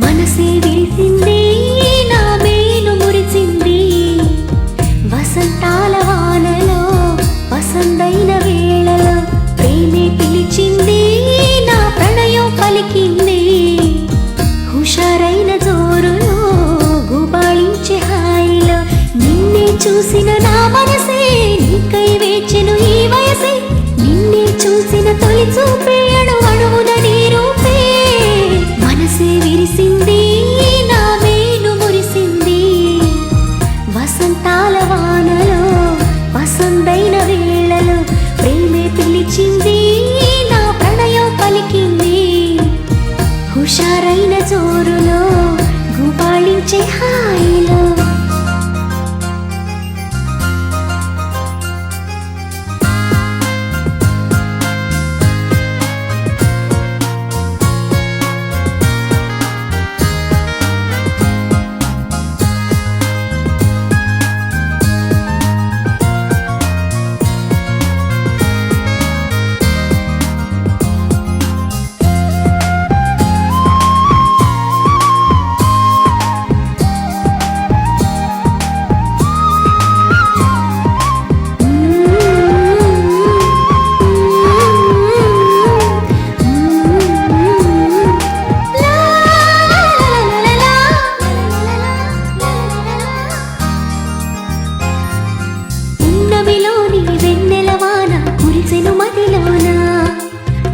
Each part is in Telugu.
మనసే విరిసింది నా మేను మురిసింది వసంతాల వానలో వసంతైన వేళలో ప్రేమే పిలిచింది నా ప్రణయం పలికింది హుషారైన జోరులో గుబాళించే హాయిలో నిన్నే చూసిన నా మనసే నీకై వేచెను ఈ వయసే నిన్నే చూసిన తొలి చూపే అణువణువున నీ రూపే మనసే విరిసింది నా మేను మురిసింది వసంతాల వానలో వసంతైన వేళలో ప్రేమే పిలిచింది నా ప్రణయం పలికింది హుషారైన జోరులో గుబాళించే హాయిలో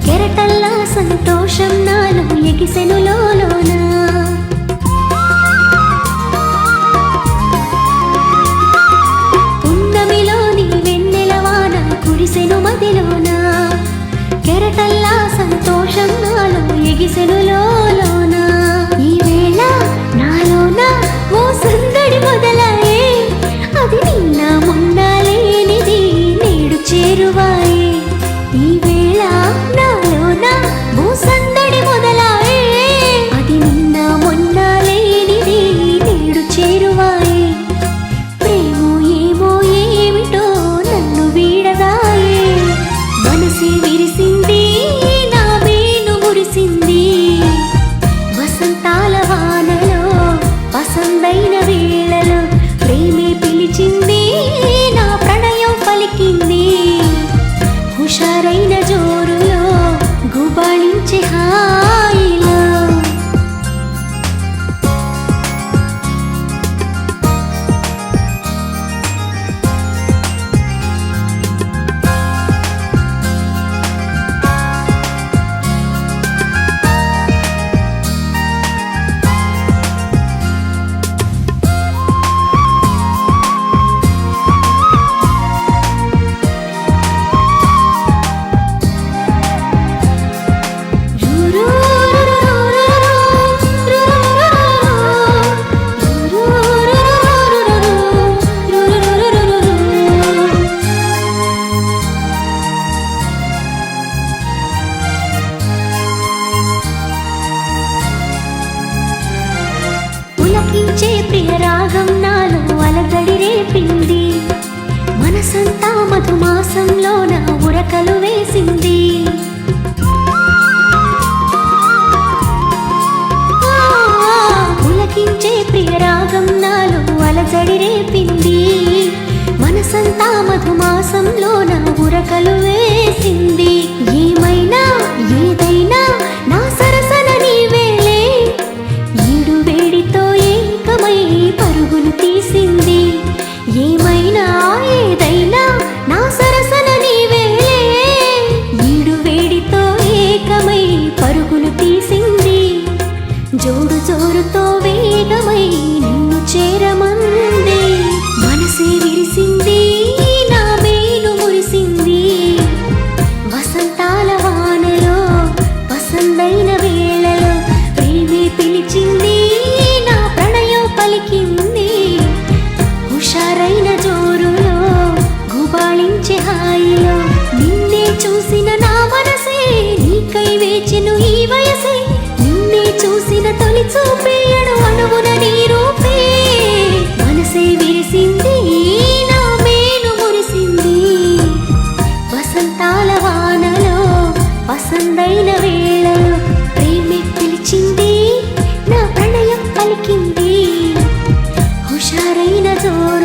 కెరటల్లా సంతోషం నాలో ఎగిసెను లోలోన పున్నమిలోని వెన్నెలవాన కురిసెను మదిలోన కెరటల్లా సంతోషం నాలో ఎగిసెను లోలోన ఈ వేళ నాలోన ఓ సందడి మొదలాయే అది నిన్న మొన్న లేనిది నేడు చేరువాయే ఈ వేళ నాలోన ఓ సందడి మొదలాయే అది నిన్న మొన్న లేనిది నేడు చేరువాయే ప్రేమో ఏమో ఏమిటో నన్ను వీడదాయే మనసే విరిసింది నా మేను మురిసింది వసంతాల వానలో వసంతైన వేళలో ప్రేమే పిలిచింది నా ప్రణయం పలికింది హుషారైన జోరులో గుబాళించే హాయిలో పులకించే ప్రియ రాగం నాలో అలజడి రేపింది మనసంతా మధుమాసంలో నా ఉరకలు వేసింది పులకించే ప్రియ రాగం నాలో అలజడి రేపింది మనసంతా మధుమాసంలో నా ఉరకలు వేసింది ఏమైనా ఏదైనా నా సరసన నీవేలే ఈడు వేడితో ఏకమై పరుగులు తీసింది ఏమైనా ఏదైనా నా సరసన నీవేలే ఈడు వేడితో ఏకమై పరుగులు తీసింది జోడు జోరుతో వేగమై నిన్ను చేరమంది మనసే విరిసింది నా మేను మురిసింది వసంతాల వానలో వసంతైన వేళలో ప్రేమే పిలిచింది నా ప్రణయం పలికింది హుషారైన జోరులో గుబాళించే హాయిలో నిన్నే చూసిన నా మనసే నీకై వేచెను ఈ వయసే నిన్నే చూసిన తొలి చూపే అణువణువున నీ రూపే మనసే విరిసింది నా మేను మురిసింది వసంతాల వానలో వసంతైన వేళలో ప్రేమే పిలిచింది నా హుషారైన జోరు